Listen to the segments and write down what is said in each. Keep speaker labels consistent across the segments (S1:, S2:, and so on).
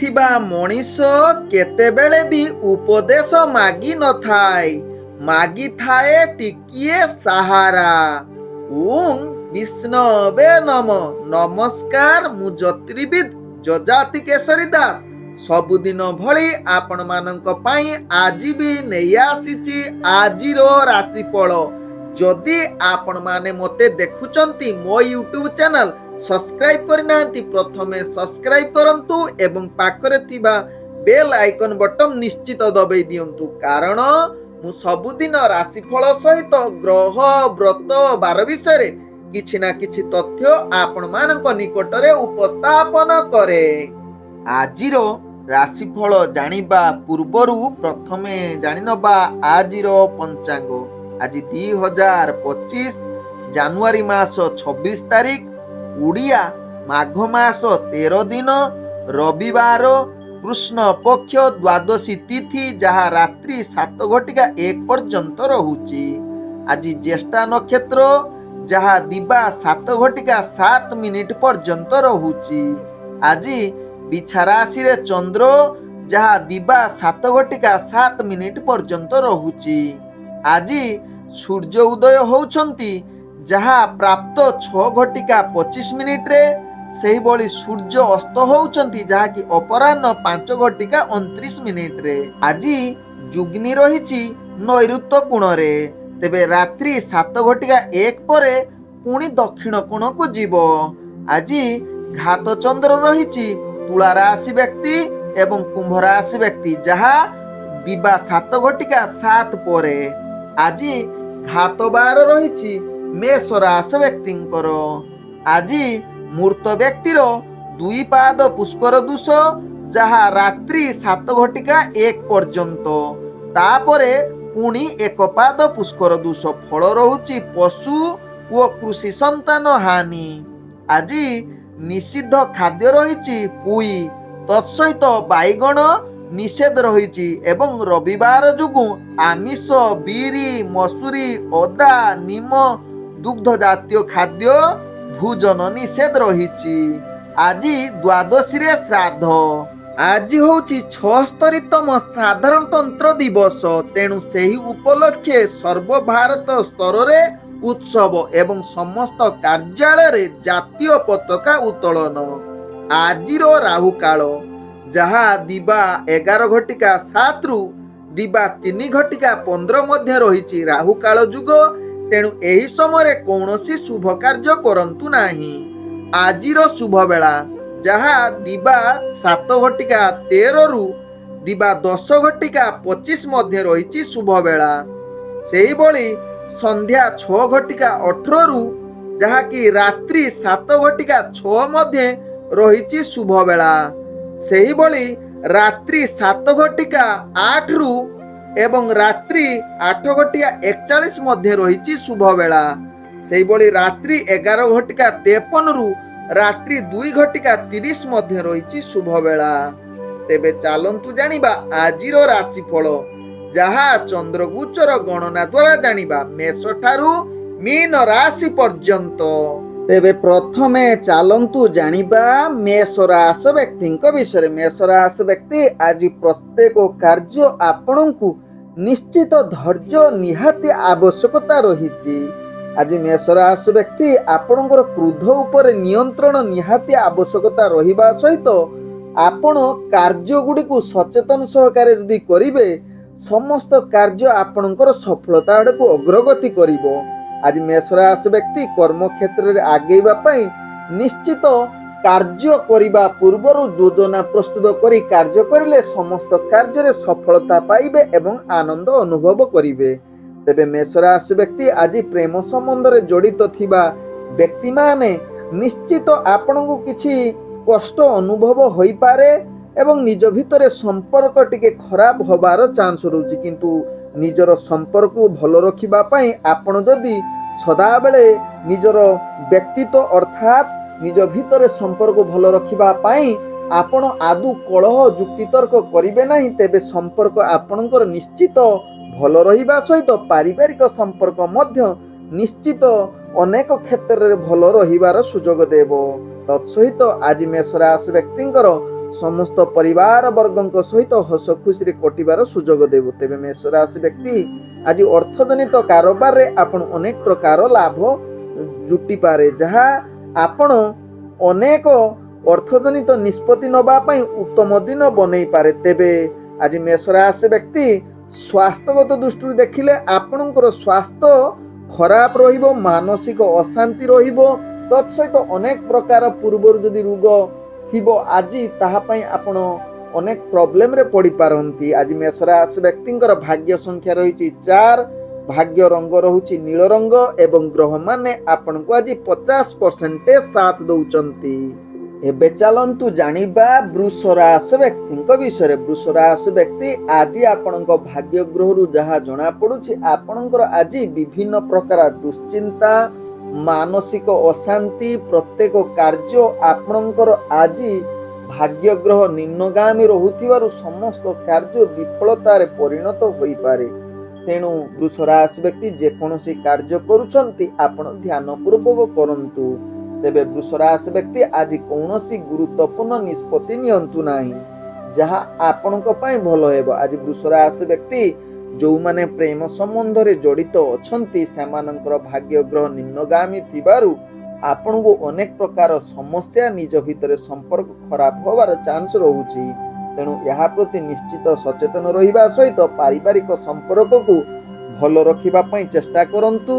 S1: ଥିବା ମଣିଷ କେତେବେଳେ ବି ଉପଦେଶ ମାଗି ନଥାଏ, ମାଗିଥାଏ ଟିକିଏ ସାହାରା। ଓଂ ବିଷ୍ଣବେ ନମ। ନମସ୍କାର, ମୁଁ ଜ୍ୟୋତିର୍ବିଦ ଯଜାତି କେଶରୀ ଦାସ ସବୁଦିନ ଭଳି ଆପଣମାନଙ୍କ ପାଇଁ ଆଜି ବି ନେଇ ଆସିଛି ଆଜିର ରାଶିଫଳ। ଯଦି ଆପଣମାନେ ମୋତେ ଦେଖୁଛନ୍ତି ମୋ ୟୁଟ୍ୟୁବ ଚ୍ୟାନେଲ ସବସ୍କ୍ରାଇବ କରିନାହାନ୍ତି, ପ୍ରଥମେ ସବସ୍କ୍ରାଇବ କରନ୍ତୁ ଏବଂ ପାଖରେ ଥିବା ବେଲ୍ ଆଇକନ ବଟନ ନିଶ୍ଚିତ ଦବାଇ ଦିଅନ୍ତୁ, କାରଣ ମୁଁ ସବୁଦିନ ରାଶିଫଳ ସହିତ ଗ୍ରହ ବ୍ରତ ବାର ବିଷୟରେ କିଛି ନା କିଛି ତଥ୍ୟ ଆପଣମାନଙ୍କ ନିକଟରେ ଉପସ୍ଥାପନ କରେ। ଆଜିର ରାଶିଫଳ ଜାଣିବା ପୂର୍ବରୁ ପ୍ରଥମେ ଜାଣିନେବା ଆଜିର ପଞ୍ଚାଙ୍ଗ। ଆଜି 2025 ଜାନୁଆରୀ ମାସ 26 ତାରିଖ, ଓଡ଼ିଆ ମାଘ ମାସ 13 ଦିନ, ରବିବାର, କୃଷ୍ଣ ପକ୍ଷ ଦ୍ୱାଦଶୀ ତିଥି, ଯାହା ରାତ୍ରି 7:01 ପର୍ଯ୍ୟନ୍ତ ରହୁଛି। ଆଜି ଜ୍ୟେଷ୍ଠା ନକ୍ଷତ୍ର, ଯାହା ଦିବା 7:07 ପର୍ଯ୍ୟନ୍ତ ରହୁଛି। ଆଜି ବିଛା ରାଶିରେ ଚନ୍ଦ୍ର, ଯାହା ଦିବା 7:07 ପର୍ଯ୍ୟନ୍ତ ରହୁଛି। ଆଜି ସୂର୍ଯ୍ୟ ଉଦୟ ହେଉଛନ୍ତି, ଯାହା ପ୍ରାପ୍ତ 6:25 ସେହିଭଳି ସୂର୍ଯ୍ୟ ଅସ୍ତ ହେଉଛନ୍ତି, ଯାହାକି ଅପରାହ୍ନ 5:29। ଆଜି ଯୁଗ୍ନି ରହିଛି ନୈଋତ୍ୟ କୋଣରେ, ତେବେ ରାତ୍ରି 7:01 ପରେ ପୁଣି ଦକ୍ଷିଣ କୋଣକୁ ଯିବ। ଆଜି ଘାତ ଚନ୍ଦ୍ର ରହିଛି ତୁଳା ରାଶି ବ୍ୟକ୍ତି ଏବଂ କୁମ୍ଭ ରାଶି ବ୍ୟକ୍ତି, ଯାହା ଦିବା 7:07 ପରେ। ଆଜି ଘାତ ବାର ରହିଛି ମେଷ ରାଶି ବ୍ୟକ୍ତିଙ୍କର। ଆଜି ମୃତ ବ୍ୟକ୍ତିର 2 ପାଦ ପୁଷ୍କର ଦୋଷ, ଯାହା ରାତ୍ରି 7:01 ପର୍ଯ୍ୟନ୍ତ, ତାପରେ ପୁଣି 1 ପାଦ ପୁଷ୍କର ଦୋଷ। ଫଳ ରହୁଛି ପଶୁ ଓ କୃଷି ସନ୍ତାନ ହାନି। ଆଜି ନିଷିଦ୍ଧ ଖାଦ୍ୟ ରହିଛି ପୁଇ, ତତ୍ସହିତ ବାଇଗଣ ନିଷେଧ ରହିଛି ଏବଂ ରବିବାର ଯୋଗୁଁ ଆମିଷ, ବିରି, ମସୁରୀ, ଅଦା, ନିମ, ଦୁଗ୍ଧ ଜାତୀୟ ଖାଦ୍ୟ ଭୋଜନ ନିଷେଧ ରହିଛି। ଆଜି ଦ୍ୱାଦଶୀରେ ଶ୍ରାଦ୍ଧ। ଆଜି ହେଉଛି 76ତମ ସାଧାରଣତନ୍ତ୍ର ଦିବସ, ତେଣୁ ସେହି ଉପଲକ୍ଷେ ସର୍ବଭାରତ ସ୍ତରରେ ଉତ୍ସବ ଏବଂ ସମସ୍ତ କାର୍ଯ୍ୟାଳୟରେ ଜାତୀୟ ପତାକା ଉତ୍ତୋଳନ। ଆଜିର ରାହୁକାଳ, ଯାହା ଦିବା 11:07 ଦିବା 3:15 ମଧ୍ୟ ରହିଛି ରାହୁକାଳ ଯୁଗ, ତେଣୁ ଏହି ସମୟରେ କୌଣସି ଶୁଭ କାର୍ଯ୍ୟ କରନ୍ତୁ ନାହିଁ। ଆଜିର ଶୁଭ ବେଳା, ଯାହା ଦିବା 7:13 ଦିବା 10:25 ମଧ୍ୟ ରହିଛି ଶୁଭ ବେଳା। ସେହିଭଳି ସନ୍ଧ୍ୟା 6:18 ଯାହାକି ରାତ୍ରି 7:06 ମଧ୍ୟ ରହିଛି ଶୁଭ ବେଳା। ସେହିଭଳି ରାତ୍ରି 7:08 ଏବଂ ରାତ୍ରି 8:41 ମଧ୍ୟ ରହିଛି ଶୁଭ ବେଳା। ସେହିଭଳି ରାତ୍ରି 11:53 ରାତ୍ରି 2:30 ମଧ୍ୟ ରହିଛି ଶୁଭ ବେଳା। ତେବେ ଚାଲନ୍ତୁ ଜାଣିବା ଆଜିର ରାଶିଫଳ, ଯାହା ଚନ୍ଦ୍ରଗୋଚର ଗଣନା ଦ୍ୱାରା ଜାଣିବା ମେଷ ଠାରୁ ମୀନ ରାଶି ପର୍ଯ୍ୟନ୍ତ। ତେବେ ପ୍ରଥମେ ଚାଲନ୍ତୁ ଜାଣିବା ମେଷ ରାଶି ବ୍ୟକ୍ତିଙ୍କ ବିଷୟରେ। ମେଷ ରାଶି ବ୍ୟକ୍ତି, ଆଜି ପ୍ରତ୍ୟେକ କାର୍ଯ୍ୟ ଆପଣଙ୍କୁ ନିଶ୍ଚିତ ଧୈର୍ଯ୍ୟ ନିହାତି ଆବଶ୍ୟକତା ରହିଛି। ଆଜି ମେଷ ରାଶି ବ୍ୟକ୍ତି, ଆପଣଙ୍କର କ୍ରୋଧ ଉପରେ ନିୟନ୍ତ୍ରଣ ନିହାତି ଆବଶ୍ୟକତା ରହିବା ସହିତ ଆପଣ କାର୍ଯ୍ୟଗୁଡ଼ିକୁ ସଚେତନ ସହକାରେ ଯଦି କରିବେ, ସମସ୍ତ କାର୍ଯ୍ୟ ଆପଣଙ୍କର ସଫଳତା ଆଡ଼କୁ ଅଗ୍ରଗତି କରିବ। ଆଜି ମେଷ ରାଶି ବ୍ୟକ୍ତି କର୍ମକ୍ଷେତ୍ରରେ ଆଗେଇବା ପାଇଁ ନିଶ୍ଚିତ କାର୍ଯ୍ୟ କରିବା ପୂର୍ବରୁ ଯୋଜନା ପ୍ରସ୍ତୁତ କରି କାର୍ଯ୍ୟ କରିଲେ ସମସ୍ତ କାର୍ଯ୍ୟରେ ସଫଳତା ପାଇବେ ଏବଂ ଆନନ୍ଦ ଅନୁଭବ କରିବେ। ତେବେ ମେଷ ରାଶି ବ୍ୟକ୍ତି, ଆଜି ପ୍ରେମ ସମ୍ବନ୍ଧରେ ଜଡ଼ିତ ଥିବା ବ୍ୟକ୍ତିମାନେ ନିଶ୍ଚିତ ଆପଣଙ୍କୁ କିଛି କଷ୍ଟ ଅନୁଭବ ହୋଇପାରେ ଏବଂ ନିଜ ଭିତରେ ସମ୍ପର୍କ ଟିକେ ଖରାପ ହେବାର ଚାନ୍ସ ରହୁଛି, କିନ୍ତୁ ନିଜର ସମ୍ପର୍କକୁ ଭଲ ରଖିବା ପାଇଁ ଆପଣ ଯଦି ସଦାବେଳେ ନିଜର ବ୍ୟକ୍ତିତ୍ୱ ଅର୍ଥାତ୍ ନିଜ ଭିତରେ ସମ୍ପର୍କ ଭଲ ରଖିବା ପାଇଁ ଆପଣ ଆଦୌ କଳହ ଯୁକ୍ତିତର୍କ କରିବେ ନାହିଁ, ତେବେ ସମ୍ପର୍କ ଆପଣଙ୍କର ନିଶ୍ଚିତ ଭଲ ରହିବା ସହିତ ପାରିବାରିକ ସମ୍ପର୍କ ମଧ୍ୟ ନିଶ୍ଚିତ ଅନେକ କ୍ଷେତ୍ରରେ ଭଲ ରହିବାର ସୁଯୋଗ ଦେବ। ତତ୍ସହିତ ଆଜି ମେଷ ରାଶି ବ୍ୟକ୍ତିଙ୍କର ସମସ୍ତ ପରିବାର ବର୍ଗଙ୍କ ସହିତ ହସ ଖୁସିରେ କଟିବାର ସୁଯୋଗ ଦେବ। ତେବେ ମେଷ ରାଶି ବ୍ୟକ୍ତି ଆଜି ଅର୍ଥଜନିତ କାରବାରରେ ଆପଣ ଅନେକ ପ୍ରକାର ଲାଭ ଜୁଟିପାରେ, ଯାହା ଆପଣ ଅନେକ ଅର୍ଥଜନିତ ନିଷ୍ପତ୍ତି ନେବା ପାଇଁ ଉତ୍ତମ ଦିନ ବନେଇ ପାରେ। ତେବେ ଆଜି ମେଷ ରାଶି ବ୍ୟକ୍ତି ସ୍ୱାସ୍ଥ୍ୟଗତ ଦୃଷ୍ଟିରୁ ଦେଖିଲେ ଆପଣଙ୍କର ସ୍ୱାସ୍ଥ୍ୟ ଖରାପ ରହିବ, ମାନସିକ ଅଶାନ୍ତି ରହିବ। ତତ୍ସହିତ ଅନେକ ପ୍ରକାର ପୂର୍ବରୁ ଯଦି ରୋଗ ଥିବ ଆଜି ତାହା ପାଇଁ ଆପଣ ଅନେକ ପ୍ରୋବ୍ଲେମରେ ପଡ଼ିପାରନ୍ତି। ଆଜି ମେଷ ରାଶି ବ୍ୟକ୍ତିଙ୍କର ଭାଗ୍ୟ ସଂଖ୍ୟା ରହିଛି 4, ଭାଗ୍ୟ ରଙ୍ଗ ରହୁଛି ନୀଳ ରଙ୍ଗ ଏବଂ ଗ୍ରହମାନେ ଆପଣଙ୍କୁ ଆଜି 50% ସାଥ ଦଉଛନ୍ତି। ଏବେ ଚାଲନ୍ତୁ ଜାଣିବା ବୃଷ ରାଶି ବ୍ୟକ୍ତିଙ୍କ ବିଷୟରେ। ବୃଷ ରାଶି ବ୍ୟକ୍ତି ଆଜି ଆପଣଙ୍କ ଭାଗ୍ୟ ଗ୍ରହରୁ ଯାହା ଜଣା ପଡୁଛି ଆପଣଙ୍କର ଆଜି ବିଭିନ୍ନ ପ୍ରକାର ଦୁଶ୍ଚିନ୍ତା, ମାନସିକ ଅଶାନ୍ତି, ପ୍ରତ୍ୟେକ କାର୍ଯ୍ୟ ଆପଣଙ୍କର ଆଜି ଭାଗ୍ୟ ଗ୍ରହ ନିମ୍ନଗାମୀ ରହୁଥିବାରୁ ସମସ୍ତ କାର୍ଯ୍ୟ ବିଫଳତାରେ ପରିଣତ ହୋଇପାରେ। ତେଣୁ ବୃଷ ରାଶି ବ୍ୟକ୍ତି ଯେକୌଣସି କାର୍ଯ୍ୟ କରୁଛନ୍ତି ଆପଣ ଧ୍ୟାନ ପୂର୍ବକ କରନ୍ତୁ। ତେବେ ବୃଷ ରାଶି ବ୍ୟକ୍ତି ଆଜି କୌଣସି ଗୁରୁତ୍ୱପୂର୍ଣ୍ଣ ନିଷ୍ପତ୍ତି ନିଅନ୍ତୁ ନାହିଁ, ଯାହା ଆପଣଙ୍କ ପାଇଁ ଭଲ ହେବ। ଆଜି ବୃଷ ରାଶି ବ୍ୟକ୍ତି ଯେଉଁମାନେ ପ୍ରେମ ସମ୍ବନ୍ଧରେ ଜଡ଼ିତ ଅଛନ୍ତି ସେମାନଙ୍କର ଭାଗ୍ୟ ଗ୍ରହ ନିମ୍ନଗାମୀ ଥିବାରୁ ଆପଣଙ୍କୁ ଅନେକ ପ୍ରକାର ସମସ୍ୟା, ନିଜ ଭିତରେ ସମ୍ପର୍କ ଖରାପ ହେବାର ଚାନ୍ସ ରହୁଛି। ତେଣୁ ଏହା ପ୍ରତି ନିଶ୍ଚିତ ସଚେତନ ରହିବା ସହିତ ପାରିବାରିକ ସମ୍ପର୍କକୁ ଭଲ ରଖିବା ପାଇଁ ଚେଷ୍ଟା କରନ୍ତୁ,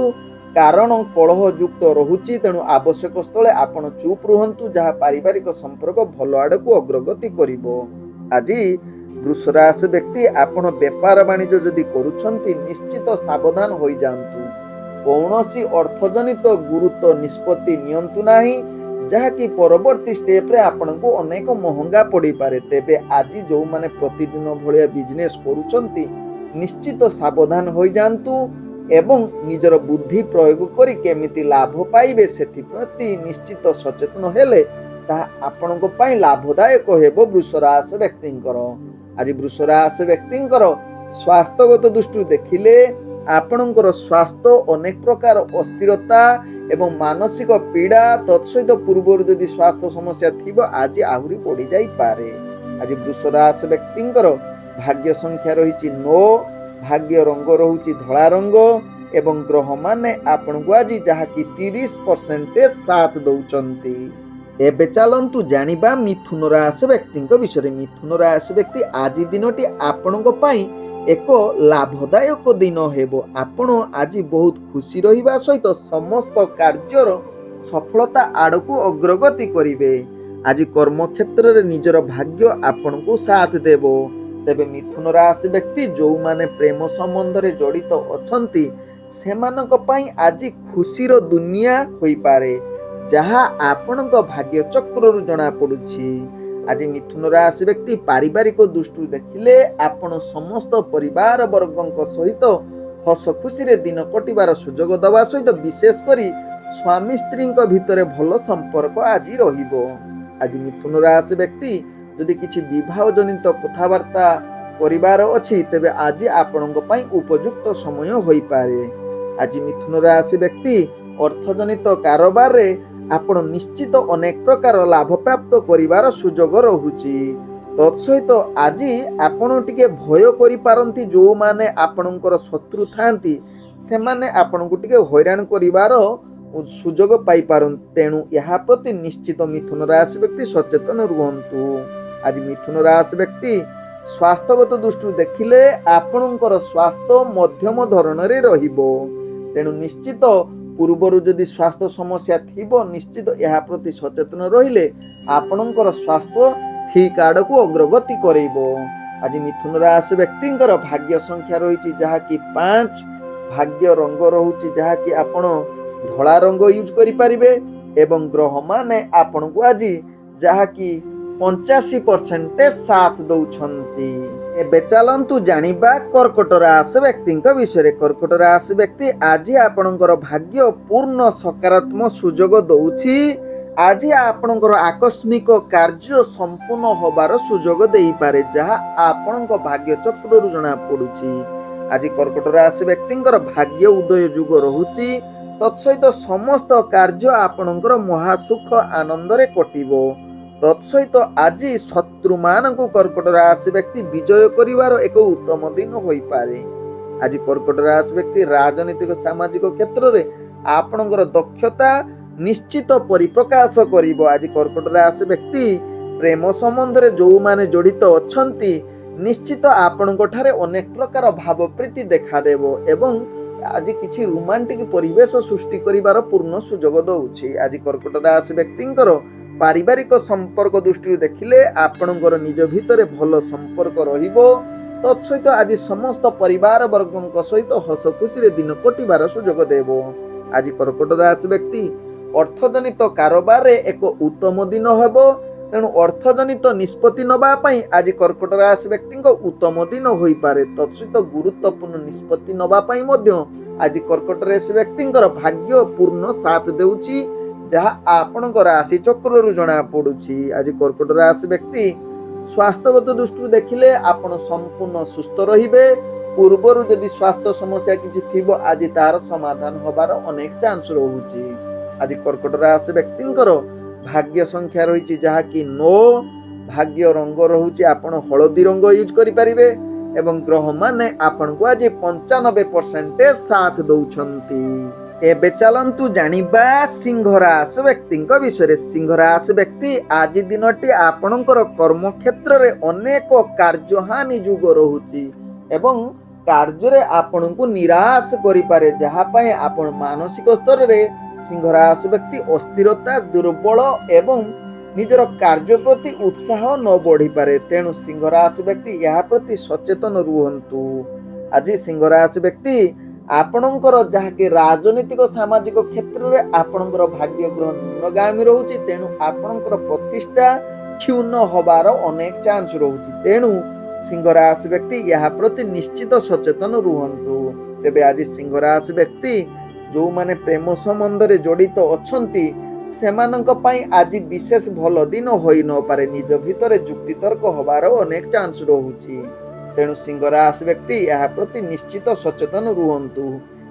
S1: କାରଣ କଳହ ଯୁକ୍ତ ରହୁଛି। ତେଣୁ ଆବଶ୍ୟକ ସ୍ଥଳେ ଆପଣ ଚୁପ୍ ରୁହନ୍ତୁ, ଯାହା ପାରିବାରିକ ସମ୍ପର୍କ ଭଲ ଆଡ଼କୁ ଅଗ୍ରଗତି କରିବ। ଆଜି ବୃଷ ରାଶି ବ୍ୟକ୍ତି ଆପଣ ବେପାର ବାଣିଜ୍ୟ ଯଦି କରୁଛନ୍ତି ନିଶ୍ଚିତ ସାବଧାନ ହୋଇଯାଆନ୍ତୁ। କୌଣସି ଅର୍ଥଜନିତ ଗୁରୁତ୍ୱ ନିଷ୍ପତ୍ତି ନିଅନ୍ତୁ ନାହିଁ, ଯାହାକି ପରବର୍ତ୍ତୀ ଷ୍ଟେପ୍ରେ ଆପଣଙ୍କୁ ଅନେକ ମହଙ୍ଗା ପଡ଼ିପାରେ। ତେବେ ଆଜି ଯେଉଁମାନେ ପ୍ରତିଦିନ ଭଳିଆ ବିଜନେସ୍ କରୁଛନ୍ତି ନିଶ୍ଚିତ ସାବଧାନ ହୋଇଯାଆନ୍ତୁ ଏବଂ ନିଜର ବୁଦ୍ଧି ପ୍ରୟୋଗ କରି କେମିତି ଲାଭ ପାଇବେ ସେଥିପ୍ରତି ନିଶ୍ଚିତ ସଚେତନ ହେଲେ ତାହା ଆପଣଙ୍କ ପାଇଁ ଲାଭଦାୟକ ହେବ। ବୃଷ ରାଶି ବ୍ୟକ୍ତିଙ୍କର ଆଜି ବୃଷ ରାଶି ବ୍ୟକ୍ତିଙ୍କର ସ୍ୱାସ୍ଥ୍ୟଗତ ଦୃଷ୍ଟିରୁ ଦେଖିଲେ ଆପଣଙ୍କର ସ୍ୱାସ୍ଥ୍ୟ ଅନେକ ପ୍ରକାର ଅସ୍ଥିରତା ଏବଂ ମାନସିକ ପୀଡ଼ା, ତତ୍ସହିତ ପୂର୍ବରୁ ଯଦି ସ୍ୱାସ୍ଥ୍ୟ ସମସ୍ୟା ଥିବ ଆଜି ଆହୁରି ବଢ଼ି ଯାଇପାରେ। ଆଜି ବୃଷ ରାଶି ବ୍ୟକ୍ତିଙ୍କର ଭାଗ୍ୟ ସଂଖ୍ୟା ରହିଛି 9, ଭାଗ୍ୟ ରଙ୍ଗ ରହୁଛି ଧଳା ରଙ୍ଗ ଏବଂ ଗ୍ରହମାନେ ଆପଣଙ୍କୁ ଆଜି ଯାହାକି 30% ସାଥ ଦଉଛନ୍ତି। ଏବେ ଚାଲନ୍ତୁ ଜାଣିବା ମିଥୁନ ରାଶି ବ୍ୟକ୍ତିଙ୍କ ବିଷୟରେ। ମିଥୁନ ରାଶି ବ୍ୟକ୍ତି ଆଜି ଦିନଟି ଆପଣଙ୍କ ପାଇଁ ଏକ ଲାଭଦାୟକ ଦିନ ହେବ। ଆପଣ ଆଜି ବହୁତ ଖୁସି ରହିବା ସହିତ ସମସ୍ତ କାର୍ଯ୍ୟର ସଫଳତା ଆଡ଼କୁ ଅଗ୍ରଗତି କରିବେ। ଆଜି କର୍ମକ୍ଷେତ୍ରରେ ନିଜର ଭାଗ୍ୟ ଆପଣଙ୍କୁ ସାଥ ଦେବ। ତେବେ ମିଥୁନ ରାଶି ବ୍ୟକ୍ତି ଯେଉଁମାନେ ପ୍ରେମ ସମ୍ବନ୍ଧରେ ଜଡ଼ିତ ଅଛନ୍ତି ସେମାନଙ୍କ ପାଇଁ ଆଜି ଖୁସିର ଦୁନିଆ ହୋଇପାରେ, ଯାହା ଆପଣଙ୍କ ଭାଗ୍ୟ ଚକ୍ରରୁ ଜଣାପଡ଼ୁଛି। ଆଜି ମିଥୁନ ରାଶି ବ୍ୟକ୍ତି ପାରିବାରିକ ଦୃଷ୍ଟିରୁ ଦେଖିଲେ ଆପଣ ସମସ୍ତ ପରିବାର ବର୍ଗଙ୍କ ସହିତ ହସ ଖୁସିରେ ଦିନ କଟିବାର ସୁଯୋଗ ଦେବା ସହିତ ବିଶେଷ କରି ସ୍ୱାମୀ ସ୍ତ୍ରୀଙ୍କ ଭିତରେ ଭଲ ସମ୍ପର୍କ ଆଜି ରହିବ। ଆଜି ମିଥୁନ ରାଶି ବ୍ୟକ୍ତି ଯଦି କିଛି ବିବାହ ଜନିତ କଥାବାର୍ତ୍ତା କରିବାର ଅଛି ତେବେ ଆଜି ଆପଣଙ୍କ ପାଇଁ ଉପଯୁକ୍ତ ସମୟ ହୋଇପାରେ। ଆଜି ମିଥୁନ ରାଶି ବ୍ୟକ୍ତି ଅର୍ଥଜନିତ କାରବାରରେ ଆପଣ ନିଶ୍ଚିତ ଅନେକ ପ୍ରକାର ଲାଭ ପ୍ରାପ୍ତ କରିବାର ସୁଯୋଗ ରହୁଛି। ତତ୍ସହିତ ଆଜି ଆପଣ ଟିକେ ଭୟ କରିପାରନ୍ତି, ଯେଉଁମାନେ ଆପଣଙ୍କର ଶତ୍ରୁ ଥାଆନ୍ତି ସେମାନେ ଆପଣଙ୍କୁ ଟିକେ ହଇରାଣ କରିବାର ସୁଯୋଗ ପାଇପାରନ୍ତି। ତେଣୁ ଏହା ପ୍ରତି ନିଶ୍ଚିତ ମିଥୁନ ରାଶି ବ୍ୟକ୍ତି ସଚେତନ ରୁହନ୍ତୁ। ଆଜି ମିଥୁନ ରାଶି ବ୍ୟକ୍ତି ସ୍ୱାସ୍ଥ୍ୟଗତ ଦୃଷ୍ଟିରୁ ଦେଖିଲେ ଆପଣଙ୍କର ସ୍ୱାସ୍ଥ୍ୟ ମଧ୍ୟମ ଧରଣରେ ରହିବ। ତେଣୁ ନିଶ୍ଚିତ ପୂର୍ବରୁ ଯଦି ସ୍ୱାସ୍ଥ୍ୟ ସମସ୍ୟା ଥିବ ନିଶ୍ଚିତ ଏହା ପ୍ରତି ସଚେତନ ରହିଲେ ଆପଣଙ୍କର ସ୍ୱାସ୍ଥ୍ୟ ଠିକ ଆଡ଼କୁ ଅଗ୍ରଗତି କରେଇବ। ଆଜି ମିଥୁନ ରାଶି ବ୍ୟକ୍ତିଙ୍କର ଭାଗ୍ୟ ସଂଖ୍ୟା ରହିଛି ଯାହାକି 5, ଭାଗ୍ୟ ରଙ୍ଗ ରହୁଛି ଯାହାକି ଆପଣ ଧଳା ରଙ୍ଗ ୟୁଜ୍ କରିପାରିବେ ଏବଂ ଗ୍ରହମାନେ ଆପଣଙ୍କୁ ଆଜି ଯାହାକି 85% ସାଥ ଦଉଛନ୍ତି। ଏବେ ଚାଲନ୍ତୁ ଜାଣିବା କର୍କଟ ରାଶି ବ୍ୟକ୍ତିଙ୍କ ବିଷୟରେ। କର୍କଟ ରାଶି ବ୍ୟକ୍ତି ଆଜି ଆପଣଙ୍କର ଭାଗ୍ୟ ପୂର୍ଣ୍ଣ ସକାରାତ୍ମକ ସୁଯୋଗ ଦଉଛି। ଆଜି ଆପଣଙ୍କର ଆକସ୍ମିକ କାର୍ଯ୍ୟ ସମ୍ପୂର୍ଣ୍ଣ ହେବାର ସୁଯୋଗ ଦେଇପାରେ, ଯାହା ଆପଣଙ୍କ ଭାଗ୍ୟ ଚକ୍ରରୁ ଜଣା ପଡୁଛି। ଆଜି କର୍କଟ ରାଶି ବ୍ୟକ୍ତିଙ୍କର ଭାଗ୍ୟ ଉଦୟ ଯୁଗ ରହୁଛି। ତତ୍ସହିତ ସମସ୍ତ କାର୍ଯ୍ୟ ଆପଣଙ୍କର ମହାସୁଖ ଆନନ୍ଦରେ କଟିବ। तत्सहित आज शत्रु मानकु कर्कट राशि व्यक्ति विजय करिवार एक उत्तम दिन होई पारे। आज कर्कट राशि व्यक्ति राजनीतिक सामाजिक क्षेत्र रे आपणकर दक्षता निश्चित परिप्रकाश करिवो। आज कर्कट राशि व्यक्ति प्रेम संबंध रे जो माने जड़ित अछंती निश्चित आपणको ठारे अनेक प्रकार भाव प्रीति देखा देबो एवं आज किछि रोमांटिक परिवेश सृष्टि करिवार पूर्ण सुजोग दउछि। आज कर्कट राशि व्यक्तिंकर पारिवारिक संपर्क दृष्टि देखिले आपणकर निज भितरे भल संपर्क रहिबो। तत्सहित आज समस्त परिवार वर्गଙ୍କ सहित हस खुशी रे दिन कटिबार सुजोग देबो। आज कर्कट राशि व्यक्ति अर्थजनित कारोबार रे एक उत्तम दिन हेबो। तेणु अर्थजनित निष्पत्ति नबा पई आज कर्कट राशि व्यक्तिंक उत्तम दिन होई पारे। तत्सहित गुरुत्वपूर्ण निष्पत्ति नबा पई मध्य आज कर्कट राशि व्यक्तिंकर भाग्य पूर्ण साथ देउछि, जहा आपणक राशि चक्र रु जणा पडुछि। आज कर्कट राशि व्यक्ति स्वास्थ्यगत दृष्टि देखिले आपण संपूर्ण सुस्थ रहिबे। पूर्वरु यदि स्वास्थ्य समस्या किछि थिबो आज तार समाधान होबार अनेक चांस रहुछि। आज कर्कट राशि व्यक्तिंकर भाग्य संख्या रही जहा कि 9, भाग्य रंग रहुछि आपण हळदी रंग यूज करि परिबे एवं ग्रह माने आपण को आज 95% साथ दउछंती। एबे चलंतु जानिबा सिंह राशि व्यक्तिंक विषय। सिंह राशि व्यक्ति आज दिनटी आपणकर कर्म क्षेत्र रे अनेक कार्यहानि जुग रहुछि एवं कार्य रे आपण को निराश करि पारे, जहा पय आपण मानसिक स्तर रे सिंह राशि व्यक्ति अस्थिरता दुर्बल एवं निजर कार्य प्रति उत्साह न बढ़ी पारे। तेणु सिंह राशि व्यक्ति यह प्रति सचेतन रुहंतु। आज सिंह राशि व्यक्ति आपणकर जहा कि राजनीतिक सामाजिक क्षेत्र रे आपणकर भाग्य ग्रह न्यूनगामी रहुछि। तेणु आपणकर प्रतिष्ठा क्षुण्ण होबार अनेक चांस रहुछि। तेणु सिंह राशि व्यक्ति यह प्रति निश्चित सचेतन रुहंतु। तेबे आज सिंह राशि व्यक्ति जो माने प्रेम संबंध रे जड़ित अछंती सेमानंक पई आज विशेष भल दिन होई न पारे। निज भितरे जुक्ति तर्क होबार अनेक चांस रहुछि। तेणु सिंह राशि व्यक्ति यह प्रति निश्चित सचेतन रुहंतु।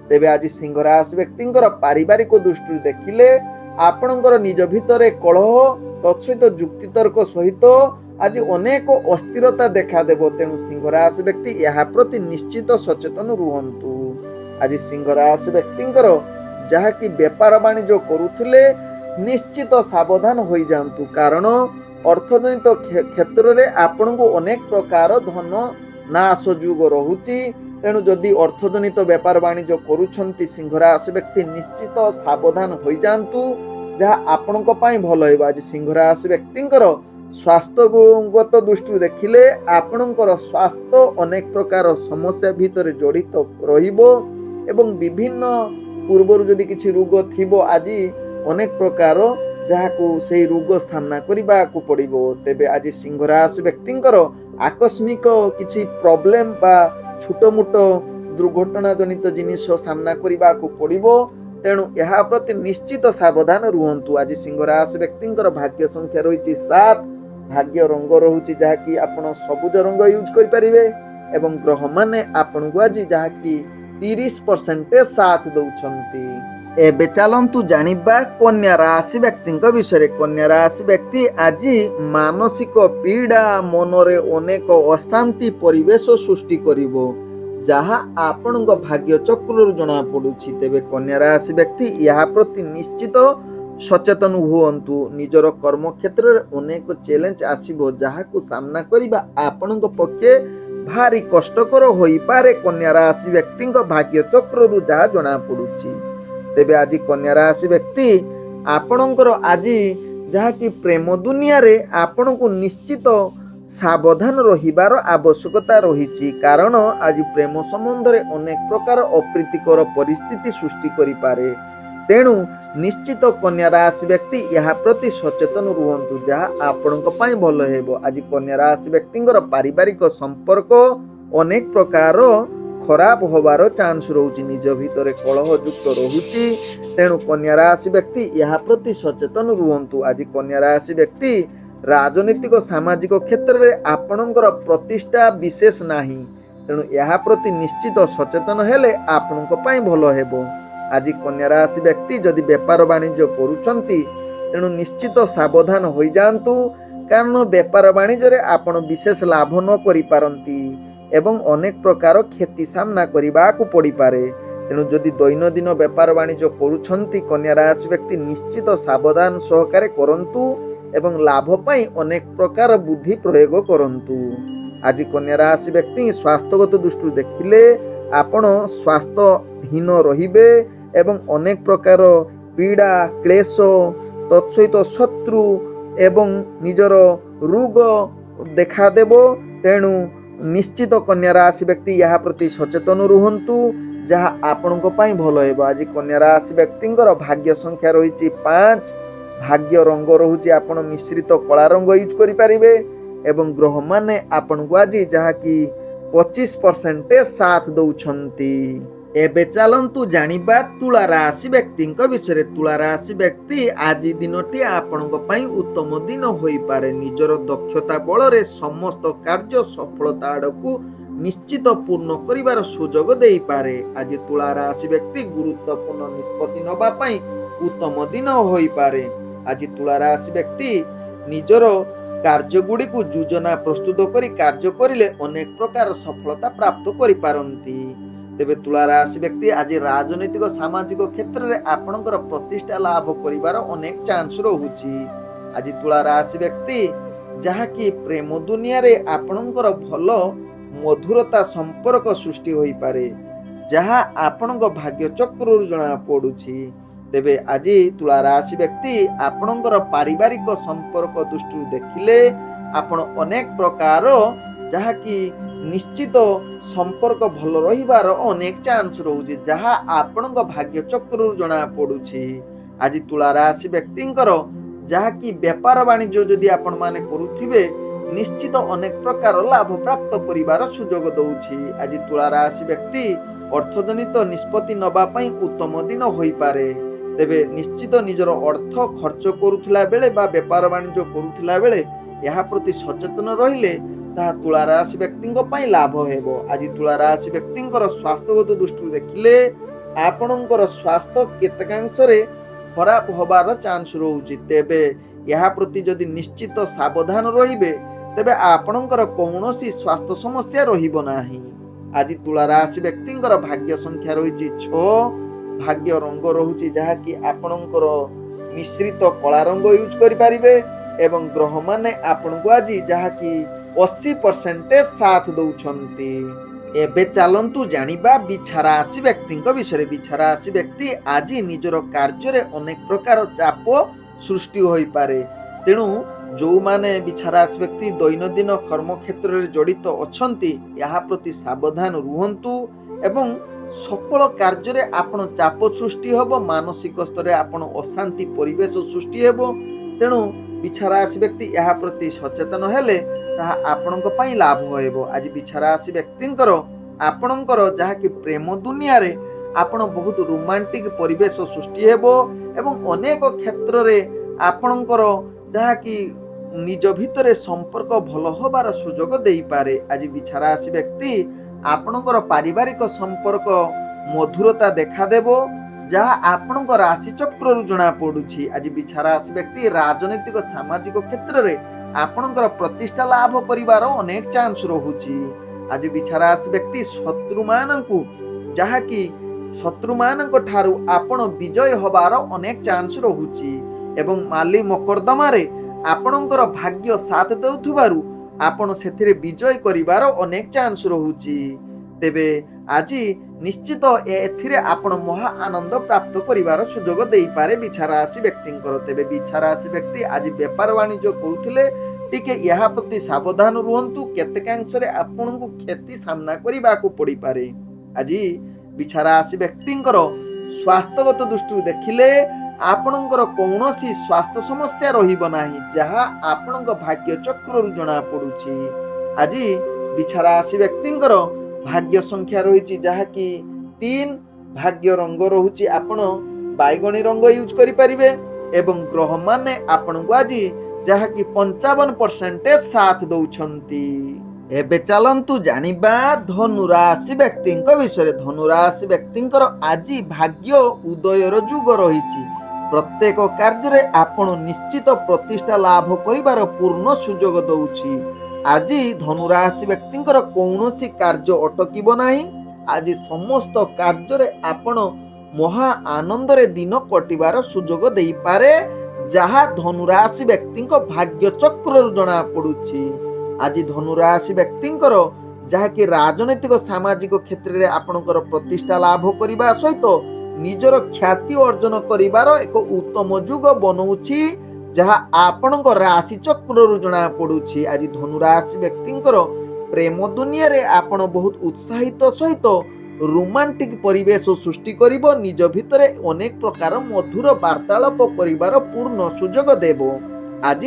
S1: तेबे आज सिंह राशि व्यक्तिंकर पारिवारिक दृष्टि देखिले आपणकर निज भितरे कलह तत्सहित जुक्ति तर्क सहित आज अनेक अस्थिरता देखा देबो। तेणु सिंह राशि व्यक्ति यह प्रति निश्चित सचेतन रुहंतु। आज सिंह राशि व्यक्तिंकर जहा कि व्यापार वाणिज्य करुथिले निश्चित सावधान होई जांतु, कारण अर्थजनित क्षेत्र रे आपण को अनेक प्रकार धन नाश जुग रहुछि। तेणु जदि अर्थजनित व्यापार वाणिज्य करुछंती सिंह राशि व्यक्ति निश्चित सावधान होई जांतु, जहा आपण को पई भलो हेबा। आज सिंह राशि व्यक्तिंकर स्वास्थ्यगत दृष्टि देखिले आपणकर स्वास्थ्य अनेक प्रकार समस्या भितर जड़ित रहिबो एवं विभिन्न पूर्वर जदि किछि रोग थिबो आज अनेक प्रकार जहाकू से रोग सामना करबा को पड़िबो। तेबे आज सिंह राशि व्यक्तिंकर आकस्मिक किछि प्रॉब्लम बा छोटो मोटो दुर्घटना जनित जिनिस सामना करबा को पड़िबो। तेणु यह प्रति निश्चित सावधान रुहंतु। आज सिंह राशि व्यक्तिंकर भाग्य संख्या रही 7, भाग्य रंग रहुछि जहा कि आपण सबुज रंग यूज करि परिबे एवं ग्रह माने आपण को आज जहा कि 30% साथ दउछंती। एबे चलंतु जानिबा कन्या राशि व्यक्तिंक विषय। कन्या राशि व्यक्ति आज मानसिक पीड़ा मनरे अनेक अशांति परिवेश सृष्टि करिवो, जहा आपणक भाग्य चक्र जना पडुछि। तेबे कन्या राशि व्यक्ति यह प्रति निश्चित सचेतन हुअन्तु। निजर कर्म क्षेत्र रे अनेक चैलेंज आसीबो, जहाकू सामना करिबा आपणक पक्षे भारी कष्टकर होई पारे। कन्या राशि व्यक्तिंक भाग्य चक्र रु जहा जना पडुछि। तेबे आज कन्या राशि व्यक्ति आपणकर आज जहा कि प्रेम दुनिया रे आपणको निश्चित सावधान रहिबार आवश्यकता रहिछि, कारण आज प्रेम संबंध रे अनेक प्रकार अप्रीतिकर परिस्थिति सृष्टि करि पारे। तेणु निश्चित कन्या राशि व्यक्ति यह प्रति सचेतन रुहंतु, जहा आपणक पई भलो हेबो। आज कन्या राशि व्यक्तिंकर पारिवारिक संपर्क अनेक प्रकार खराब होबार चांस रहुछि, निज भितरे कलह युक्त रहुछि। तेणु कन्या राशि व्यक्ति यह प्रति सचेतन रुहंतु। आज कन्या राशि व्यक्ति राजनीतिक सामाजिक क्षेत्र में आपणकर प्रतिष्ठा विशेष नाही, तेणु यह प्रति निश्चित सचेतन हेले आपणक पई भलो हेबो। आज कन्या राशि व्यक्ति जदि व्यापार वाणिज्य करूछंती तेणु निश्चित सावधान होई जांतु। कारण बेपार बाणिज्य आपण विशेष लाभ न करि पारंती एवं अनेक प्रकार क्षति सामना करने को पड़ी पारे। तेणु जदि दैनंदिन बेपार वाणिज्य करुछंती कन्या राशि व्यक्ति निश्चित सावधान सहकारे करंतु एवं लाभ पाई अनेक प्रकार बुद्धि प्रयोग करंतु। आज कन्या राशि व्यक्ति स्वास्थ्यगत दृष्टि देखिले आपण स्वास्थ्यहीन रहिबे एवं अनेक प्रकार पीड़ा क्लेश तत्सहित शत्रु एवं निजर रोग देखा देबो। तेणु निश्चित कन्या राशि व्यक्ति यह प्रति सचेतन रुहंतु जहाँ आपण भल हेबो। आज कन्या राशि व्यक्ति भाग्य संख्या रही 5, भाग्य रंग रहुची आपण मिश्रित कला रंग यूज करि परिबे एवं ग्रह माने आपण को आज जहाँ की 25% साथ दउछंती। एबे चलंतु जानिबा तुला राशि व्यक्ति विषय। तुला राशि व्यक्ति आज दिनटी आपण उत्तम दिन होई पारे। निजर दक्षता बल रे समस्त कार्य सफलता आड़कू निश्चित पूर्ण करिवार सुजोग देई पारे। आज तुला राशि व्यक्ति गुरुत्वपूर्ण निष्पत्ति नबा पई उत्तम दिन होई पारे। आज तुला राशि व्यक्ति निजर कार्य गुडी को योजना प्रस्तुत करी कार्य करिले अनेक प्रकार सफलता प्राप्त करि पारंती। तेबे तुला राशि व्यक्ति आज राजनीतिक सामाजिक क्षेत्र में आपणकर प्रतिष्ठा लाभ करिवार अनेक चांस रहुची। आज तुला राशि व्यक्ति जहाँ की प्रेम दुनिया रे आपणकर भल मधुरता संपर्क सृष्टि होई पारे जहाँ आपणक भाग्य चक्र जना पड़ुछि। तेबे आज तुला राशि व्यक्ति आपणकर पारिवारिक संपर्क दृष्टि देखिले आपण अनेक प्रकार जहाँ की निश्चित संपर्क भल रहिबार अनेक चांस रहुछि जहाँ आपणक भाग्य चक्र जना पड़ुछि। आज तुला राशि व्यक्तिंकर जहाँ की व्यापार वाणिज्य जदि आपण माने करुथिबे निश्चित अनेक प्रकार लाभ प्राप्त करिवार सुजोग दउछि। आज तुला राशि व्यक्ति अर्थजनित निष्पत्ति नबा पई उत्तम दिन होई पारे। तेबे निश्चित निजर अर्थ खर्च करुथिला बेले बा व्यापार वाणिज्य करुथिला बेले यहा प्रति सचेतन रहिले ताहा तुला राशि व्यक्तिंक पई लाभ हेबो। आज तुला राशि व्यक्तिंकर स्वास्थ्यगत दृष्टि देखिले आपणकर स्वास्थ्य केतकांश रे खराब होबार चांस रहुछि। तेबे यहा प्रति जदि निश्चित सावधान रहिबे तेबे आपणकर कौनसी स्वास्थ्य समस्या रहिबो नाही। आज तुला राशि व्यक्तिंकर भाग्य संख्या रही 6, भाग्य रंग रहुची जहाँ की आपणकर मिश्रित कला रंग यूज करि पारिबे एवं ग्रह माने आपण को आज जहाँ की 80% साथ दउछंती। एबे चलंतु जानिबा बिछा राशि व्यक्ति विषय। बिछा राशि व्यक्ति आज निजर कार्य रे अनेक प्रकार चाप सृष्टि होई पारे। तेणु जो माने बिछा राशि व्यक्ति दैनंदिन कर्म क्षेत्र में जड़ित अछंती यहा प्रति सावधान रुहंतु एवं सकल कार्य रे आपण चाप सृष्टि होबो। मानसिक स्तर रे आपण अशांति परिवेश सृष्टि हेबो। तेणु बिछा राशि व्यक्ति यहा प्रति सचेतन हेले ताहा आपणक पई लाभ होएबो। आज बिछा राशि व्यक्तिंकर आपणकर जहा कि प्रेम दुनिया रे आपण बहुत रोमांटिक परिवेश सृष्टि हेबो एवं अनेक क्षेत्र रे आपणकर जहा कि निज भितरे संपर्क भल होबार सुजोग देई पारे। आज बिछा राशि व्यक्ति आपणकर पारिवारिक संपर्क मधुरता देखा देबो जहाँ आपणक राशि चक्र जना पड़ुछि। आज बिछा राशि व्यक्ति राजनीतिक सामाजिक क्षेत्र में आपणकर प्रतिष्ठा लाभ करिवार अनेक चांस रहुछि। आज बिछा राशि व्यक्ति शत्रु मानकु जहाँ की शत्रु मानक ठारू आपण विजय होबार अनेक चांस रहुछि एवं माली मकरदमा रे आपणकर भाग्य साथ देउथुबारु आपण सेथिरे विजय करिवार अनेक चांस रहुछि। तेबे आज निश्चित एथिरे आपण महा आनंद प्राप्त करिवार सुजोग देई पारे बिछा राशि व्यक्तिंकर। तेबे बिछा राशि व्यक्ति आज व्यापार वाणिज्य करुथिले टिके यहा प्रति सावधान रुहंतु। केतकांश रे आपणकु क्षति सामना करिबाकू पड़ी पारे। आज बिछा राशि व्यक्तिंकर स्वास्थ्यगत दृष्टि देखिले आपणकर कौनसी स्वास्थ्य समस्या रहिबो नाही जहाँ आपणक भाग्य चक्र जना पड़ुछि। आज बिछा राशि व्यक्तिंकर भाग्य संख्या रही जहाँ की 3, भाग्य रंग रहुछि आपण बैगणी रंग यूज करि परिबे एवं ग्रह माने आपण को आज जहाँ की 55% साथ दउछंती। एबे चलंतु जानिबा धनु राशि व्यक्तिंक विषय। धनु राशि व्यक्तिंकर आज भाग्य उदयर जुग रहिछि प्रत्येक कार्य आपण निश्चित प्रतिष्ठा लाभ करिवार पूर्ण सुजोग दउछि। आज धनुराशि व्यक्ति कौन कार्य अटकिब नाही। आज समस्त कार्य आपण महा आनंद रे दिन कटिबार सुजोग देई पारे, जहा धनुराशि व्यक्ति भाग्य चक्र जना पड़ुछि। आज धनुराशि व्यक्ति जहा कि राजनैतिक सामाजिक क्षेत्र में आपणकर प्रतिष्ठा लाभ करने सहित निजर ख्याति अर्जन करिवार एक उत्तम जुग बनौछि, जहा आपणक राशि चक्र जना पड़ुछि। आज धनुराशि व्यक्ति प्रेम दुनिया रे आपण बहुत उत्साहित सहित रोमांटिक परिवेश सृष्टि करिबो। निज भितरे अनेक प्रकार मधुर वार्तालाप करिवार पूर्ण सुजोग देबो। आज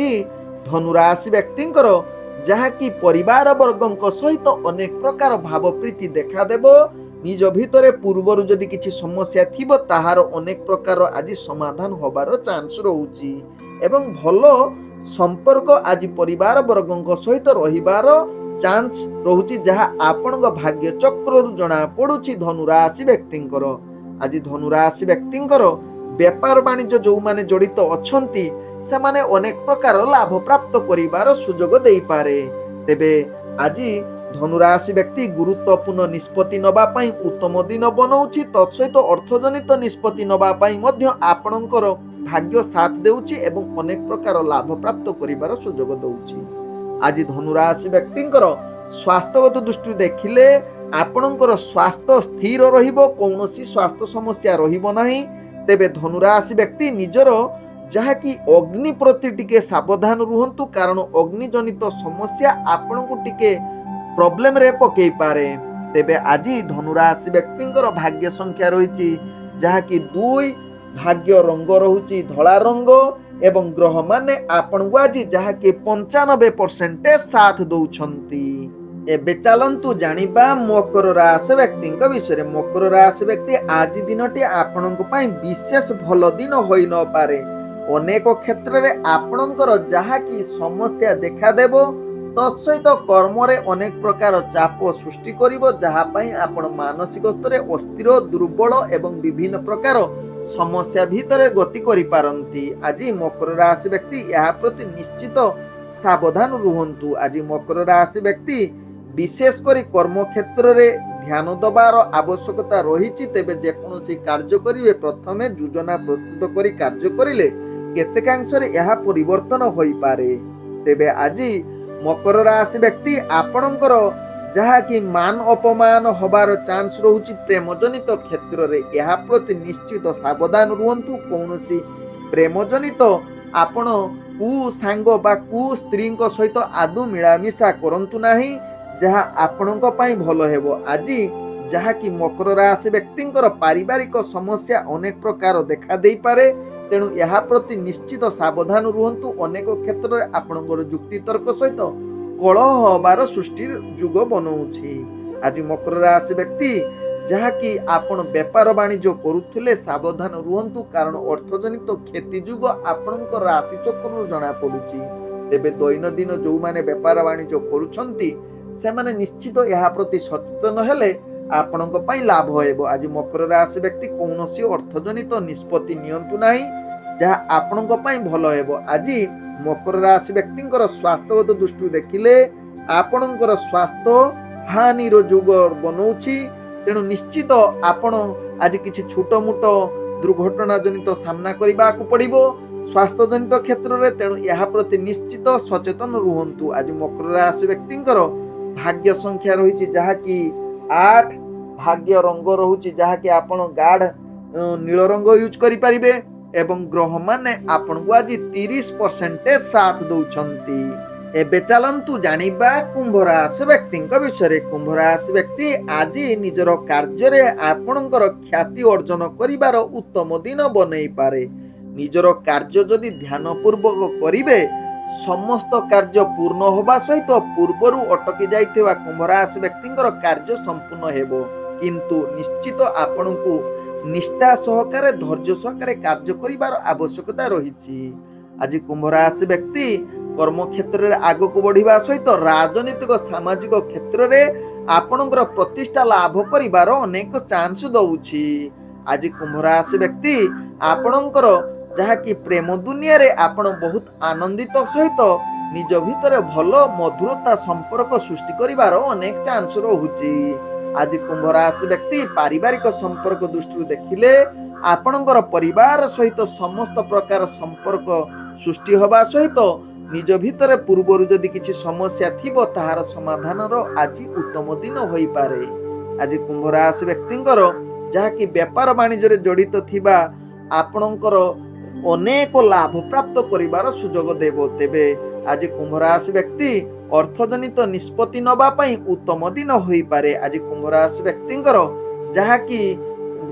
S1: धनुराशि व्यक्ति जहा कि परिवार वर्गों सहित अनेक प्रकार भाव प्रीति देखा देबो। निज भितरे पूर्वर जदि किछि समस्या थिबो ताहार अनेक प्रकार आज समाधान होबार चांस रहउछि एवं भलो संपर्क आज परिवार वर्गों सहित रहिबार चांस रहउछि, जहा आपणक भाग्य चक्र जना पड़ुछि धनुराशि व्यक्तिंकर। आज धनुराशि व्यक्तिंकर व्यापार वाणिज्य जो माने जड़ित अछंती से माने अनेक प्रकार लाभ प्राप्त करिवार सुजोग देई पारे। तेबे आज धनुराशि व्यक्ति गुरुत्वपूर्ण निष्पत्ति नबा पई उत्तम दिन बनौछि। तत्सहित अर्थजनित निष्पत्ति नबा पई मध्य आपणकर भाग्य साथ देउछि एवं अनेक प्रकार लाभ प्राप्त करिवार सुजोग दउछि। आज धनुराशि व्यक्तिंकर स्वास्थ्यगत दृष्टि देखिले आपणकर स्वास्थ्य स्थिर रहिबो, कौनसी स्वास्थ्य समस्या रहिबो नाही। तेबे धनुराशि व्यक्ति निजर जहा कि अग्नि प्रति टिके सावधान रुहंतु, कारण अग्नि जनित समस्या आपणको टिके प्रॉब्लम रे पकई पारे। तेबे आज धनुराशि व्यक्तिंकर भाग्य संख्या रहिछि जहा कि 2, भाग्य रंग रहुछि धला रंग एवं ग्रह माने आपण को आज जहा कि 95% साथ दउछंती। एबे चलंतु जानिबा मकर राशि व्यक्ति विषय। मकर राशि व्यक्ति आज दिनटी आपणको पई विशेष भल दिन होई न पारे। अनेक क्षेत्र रे आपणकर जहा कि समस्या देखा देबो, तत्सहित कर्म रे अनेक प्रकार चाप सृष्टि करिवो, जहा पई आपण मानसिक स्तरे अस्थिर दुर्बल एवं विभिन्न प्रकार समस्या भितरे गति करि पारंती। आज मकर राशि व्यक्ति या प्रति निश्चित सावधान रुहंतु। आज मकर राशि व्यक्ति विशेष करी कर्म क्षेत्र रे ध्यान दबार आवश्यकता रहिछि। तेबे जेकोनोसी कार्य करिवे प्रथमे योजना प्रस्तुत करी कार्य करिले केतेकांश रे यह परिवर्तन होई पारे। तेबे आज मकर राशि व्यक्ति आपणकर जहा कि मान अपमान होबार चांस रहुछि प्रेम जनित क्षेत्र रे, यह प्रति निश्चित सावधान रुहंतु। कौनसी प्रेम जनित आपण कु सांग बा कु स्त्री सहित आदु मिलामिशा करंतु नाही, जहा आपणक पई भलो हेबो। आज जहा कि मकर राशि व्यक्तिंकर पारिवारिक समस्या अनेक प्रकार देखा देई पारे, तेणु यह प्रति निश्चित सावधान रुहंतु। अनेक क्षेत्र रे आपणकर जुक्ति तर्क सहित कलह होबार सृष्टि जुग बनौछि। आज मकर राशि व्यक्ति जहा कि आपण व्यापार वाणिज्य करुथिले सावधान रुहंतु, कारण अर्थजनित क्षति जुग आपणकर राशि चक्र जना पडुछि। तेबे दैनंदिन जो माने व्यापार वाणिज्य करूछंती से माने निश्चित यह प्रति सचेतन हेले आपणक पई लाभ हेबो। आज मकर राशि व्यक्ति कौनसी अर्थजनित निष्पत्ति नियंतु नाही, जहा आपणक पई भलो हेबो। आज मकर राशि व्यक्तिंकर स्वास्थ्यगत दृष्टि देखिले आपणकर स्वास्थ्य हानि रो जुग बनौछि, तेणु निश्चित आपण आज किछि छोट मोट दुर्घटना जनित सामना करबा को पड़िबो स्वास्थ्य जनित क्षेत्र रे, तेणु यह प्रति निश्चित सचेतन रुहंतु। आज मकर राशि व्यक्तिंकर भाग्य संख्या रहिछि जहा कि 8, भाग्य रंग रहुछि जहा कि आपण गाढ़ नील रंग यूज करि परिबे एवं ग्रह माने आपण को आज 30% साथ दउछंती। एबे चलंतु जानिबा कुंभ राशि व्यक्ति विषय। कुंभ राशि व्यक्ति आज निजर कार्य रे आपणकर ख्याति अर्जन करिवार उत्तम दिन बनई पारे। निजर कार्य जदि ध्यान पूर्वक करिवे समस्त कार्य पूर्ण होबा सहित पूर्वरु अटकी जाइथिबा कुंभ राशि व्यक्तिंकर कार्य संपूर्ण हेबो, किंतु निश्चित आपणकु निष्ठा सहकारे धैर्य सहकारे कार्य करिवार आवश्यकता रहिछि। आज कुंभ राशि व्यक्ति कर्म क्षेत्र रे आगको बढ़िबा सहित राजनीतिक सामाजिक क्षेत्र रे आपणकर प्रतिष्ठा लाभ करिवार अनेक चांस दउछि। आज कुंभ राशि व्यक्ति आपणकर ଯାହାକି ପ୍ରେମ ଦୁନିଆରେ ଆପଣ ବହୁତ ଆନନ୍ଦିତ ସହିତ ନିଜ ଭିତରେ ଭଲ ମଧୁରତା ସମ୍ପର୍କ ସୃଷ୍ଟି କରିବାର ଅନେକ ଚାନ୍ସ ରହୁଛି। ଆଜି କୁମ୍ଭ ରାଶି ବ୍ୟକ୍ତି ପାରିବାରିକ ସମ୍ପର୍କ ଦୃଷ୍ଟିରୁ ଦେଖିଲେ ଆପଣଙ୍କର ପରିବାର ସହିତ ସମସ୍ତ ପ୍ରକାର ସମ୍ପର୍କ ସୃଷ୍ଟି ହେବା ସହିତ ନିଜ ଭିତରେ ପୂର୍ବରୁ ଯଦି କିଛି ସମସ୍ୟା ଥିବ ତାହାର ସମାଧାନର ଆଜି ଉତ୍ତମ ଦିନ ହୋଇପାରେ। ଆଜି କୁମ୍ଭ ରାଶି ବ୍ୟକ୍ତିଙ୍କର ଯାହାକି ବେପାର ବାଣିଜ୍ୟରେ ଜଡ଼ିତ ଥିବା ଆପଣଙ୍କର ଅନେକ ଲାଭ ପ୍ରାପ୍ତ କରିବାର ସୁଯୋଗ ଦେବ। ତେବେ ଆଜି କୁମ୍ଭ ରାଶି ବ୍ୟକ୍ତି ଅର୍ଥଜନିତ ନିଷ୍ପତ୍ତି ନେବା ପାଇଁ ଉତ୍ତମ ଦିନ ହୋଇପାରେ। ଆଜି କୁମ୍ଭ ରାଶି ବ୍ୟକ୍ତିଙ୍କର ଯାହାକି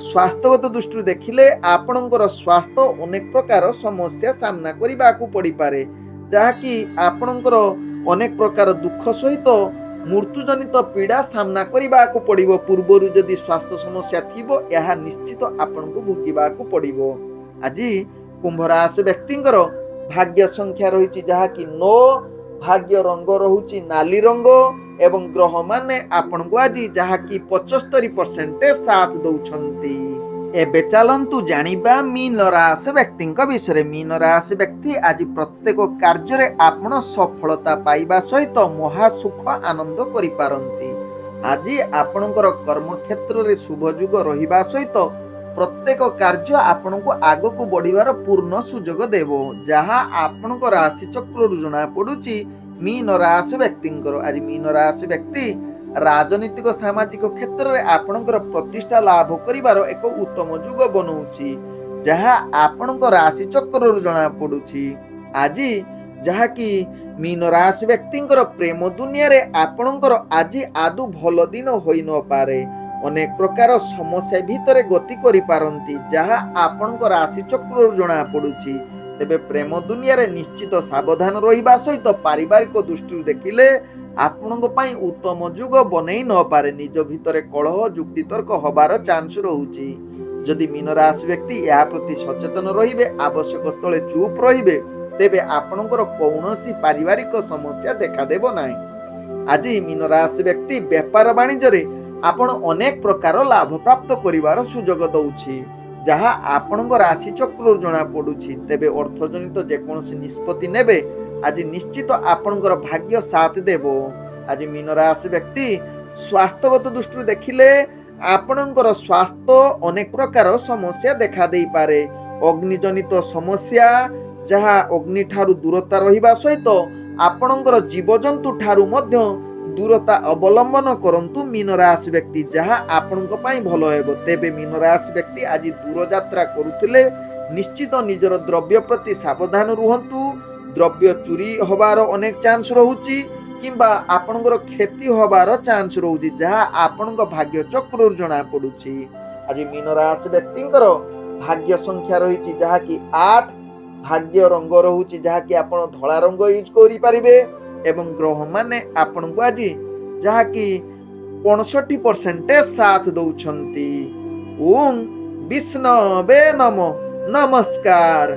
S1: ସ୍ୱାସ୍ଥ୍ୟଗତ ଦୃଷ୍ଟିରୁ ଦେଖିଲେ ଆପଣଙ୍କର ସ୍ୱାସ୍ଥ୍ୟ ଅନେକ ପ୍ରକାର ସମସ୍ୟା ସାମ୍ନା କରିବାକୁ ପଡ଼ିପାରେ, ଯାହାକି ଆପଣଙ୍କର ଅନେକ ପ୍ରକାର ଦୁଃଖ ସହିତ ମୃତ୍ୟୁଜନିତ ପୀଡ଼ା ସାମ୍ନା କରିବାକୁ ପଡ଼ିବ। ପୂର୍ବରୁ ଯଦି ସ୍ୱାସ୍ଥ୍ୟ ସମସ୍ୟା ଥିବ ଏହା ନିଶ୍ଚିତ ଆପଣଙ୍କୁ ଭୋଗିବାକୁ ପଡ଼ିବ। ଆଜି କୁମ୍ଭ ରାଶି ବ୍ୟକ୍ତିଙ୍କର ଭାଗ୍ୟ ସଂଖ୍ୟା ରହିଛି ଯାହାକି 9, ଭାଗ୍ୟ ରଙ୍ଗ ରହୁଛି ନାଲି ରଙ୍ଗ ଏବଂ ଗ୍ରହମାନେ ଆପଣଙ୍କୁ ଆଜି ଯାହାକି 75% ସାଥ ଦଉଛନ୍ତି। ଏବେ ଚାଲନ୍ତୁ ଜାଣିବା ମୀନ ରାଶି ବ୍ୟକ୍ତିଙ୍କ ବିଷୟରେ। ମୀନ ରାଶି ବ୍ୟକ୍ତି ଆଜି ପ୍ରତ୍ୟେକ କାର୍ଯ୍ୟରେ ଆପଣ ସଫଳତା ପାଇବା ସହିତ ମହା ସୁଖ ଆନନ୍ଦ କରିପାରନ୍ତି। ଆଜି ଆପଣଙ୍କର କର୍ମକ୍ଷେତ୍ରରେ ଶୁଭ ଯୁଗ ରହିବା ସହିତ ପ୍ରତ୍ୟେକ କାର୍ଯ୍ୟ ଆପଣଙ୍କୁ ଆଗକୁ ବଢିବାର ପୂର୍ଣ୍ଣ ସୁଯୋଗ ଦେବ, ଯାହା ଆପଣଙ୍କ ରାଶି ଚକ୍ରରୁ ଜଣା ପଡୁଛି ମୀନ ରାଶି ବ୍ୟକ୍ତିଙ୍କର। ଆଜି ମୀନ ରାଶି ବ୍ୟକ୍ତି ରାଜନୈତିକ ସାମାଜିକ କ୍ଷେତ୍ରରେ ଆପଣଙ୍କର ପ୍ରତିଷ୍ଠା ଲାଭ କରିବାର ଏକ ଉତ୍ତମ ଯୁଗ ବନଉଛି, ଯାହା ଆପଣଙ୍କ ରାଶି ଚକ୍ରରୁ ଜଣା ପଡୁଛି। ଆଜି ଯାହାକି ମୀନ ରାଶି ବ୍ୟକ୍ତିଙ୍କର ପ୍ରେମ ଦୁନିଆରେ ଆପଣଙ୍କର ଆଜି ଆଦୌ ଭଲ ଦିନ ହୋଇନପାରେ। ଅନେକ ପ୍ରକାର ସମସ୍ୟା ଭିତରେ ଗତି କରିପାରନ୍ତି, ଯାହା ଆପଣଙ୍କ ରାଶି ଚକ୍ରରୁ ଜଣା ପଡୁଛି। ତେବେ ପ୍ରେମ ଦୁନିଆରେ ନିଶ୍ଚିତ ସାବଧାନ ରହିବା ସହିତ ପାରିବାରିକ ଦୃଷ୍ଟିରୁ ଦେଖିଲେ ଆପଣଙ୍କ ପାଇଁ ଉତ୍ତମ ଯୁଗ ବନେଇ ନପାରେ। ନିଜ ଭିତରେ କଳହ ଯୁକ୍ତିତର୍କ ହବାର ଚାନ୍ସ ରହୁଛି। ଯଦି ମୀନ ରାଶି ବ୍ୟକ୍ତି ଏହା ପ୍ରତି ସଚେତନ ରହିବେ, ଆବଶ୍ୟକ ସ୍ଥଳେ ଚୁପ୍ ରହିବେ, ତେବେ ଆପଣଙ୍କର କୌଣସି ପାରିବାରିକ ସମସ୍ୟା ଦେଖାଦେବ ନାହିଁ। ଆଜି ମୀନ ରାଶି ବ୍ୟକ୍ତି ବେପାର ବାଣିଜ୍ୟରେ ଆପଣ ଅନେକ ପ୍ରକାର ଲାଭ ପ୍ରାପ୍ତ କରିବାର ସୁଯୋଗ ଦଉଛି, ଯାହା ଆପଣଙ୍କ ରାଶି ଚକ୍ରରୁ ଜଣା ପଡୁଛି। ତେବେ ଅର୍ଥଜନିତ ଯେକୌଣସି ନିଷ୍ପତ୍ତି ନେବେ ଆଜି ନିଶ୍ଚିତ ଆପଣଙ୍କର ଭାଗ୍ୟ ସାଥ ଦେବ। ଆଜି ମୀନ ରାଶି ବ୍ୟକ୍ତି ସ୍ୱାସ୍ଥ୍ୟଗତ ଦୃଷ୍ଟିରୁ ଦେଖିଲେ ଆପଣଙ୍କର ସ୍ୱାସ୍ଥ୍ୟ ଅନେକ ପ୍ରକାର ସମସ୍ୟା ଦେଖା ଦେଇପାରେ। ଅଗ୍ନିଜନିତ ସମସ୍ୟା, ଯାହା ଅଗ୍ନି ଠାରୁ ଦୂରତା ରହିବା ସହିତ ଆପଣଙ୍କର ଜୀବଜନ୍ତୁ ଠାରୁ ମଧ୍ୟ ଦୂରତା ଅବଲମ୍ବନ କରନ୍ତୁ ମୀନ ରାଶି ବ୍ୟକ୍ତି, ଯାହା ଆପଣଙ୍କ ପାଇଁ ଭଲ ହେବ। ତେବେ ମୀନ ରାଶି ବ୍ୟକ୍ତି ଆଜି ଦୂରଯାତ୍ରା କରୁଥିଲେ ନିଶ୍ଚିତ ନିଜର ଦ୍ରବ୍ୟ ପ୍ରତି ସାବଧାନ ରୁହନ୍ତୁ। ଦ୍ରବ୍ୟ ଚୋରି ହବାର ଅନେକ ଚାନ୍ସ ରହୁଛି କିମ୍ବା ଆପଣଙ୍କର କ୍ଷତି ହବାର ଚାନ୍ସ ରହୁଛି, ଯାହା ଆପଣଙ୍କ ଭାଗ୍ୟ ଚକ୍ରରୁ ଜଣା ପଡୁଛି। ଆଜି ମୀନ ରାଶି ବ୍ୟକ୍ତିଙ୍କର ଭାଗ୍ୟ ସଂଖ୍ୟା ରହିଛି ଯାହାକି 8, ଭାଗ୍ୟ ରଙ୍ଗ ରହୁଛି ଯାହାକି ଆପଣ ଧଳା ରଙ୍ଗ ୟୁଜ କରିପାରିବେ ଏବଂ ଗ୍ରହମାନେ ଆପଣଙ୍କୁ ଆଜି ଯାହାକି 65% ସାଥ ଦଉଛନ୍ତି। ଓಂ ବିଷ୍ଣବେ ନମଃ। ନମସ୍କାର।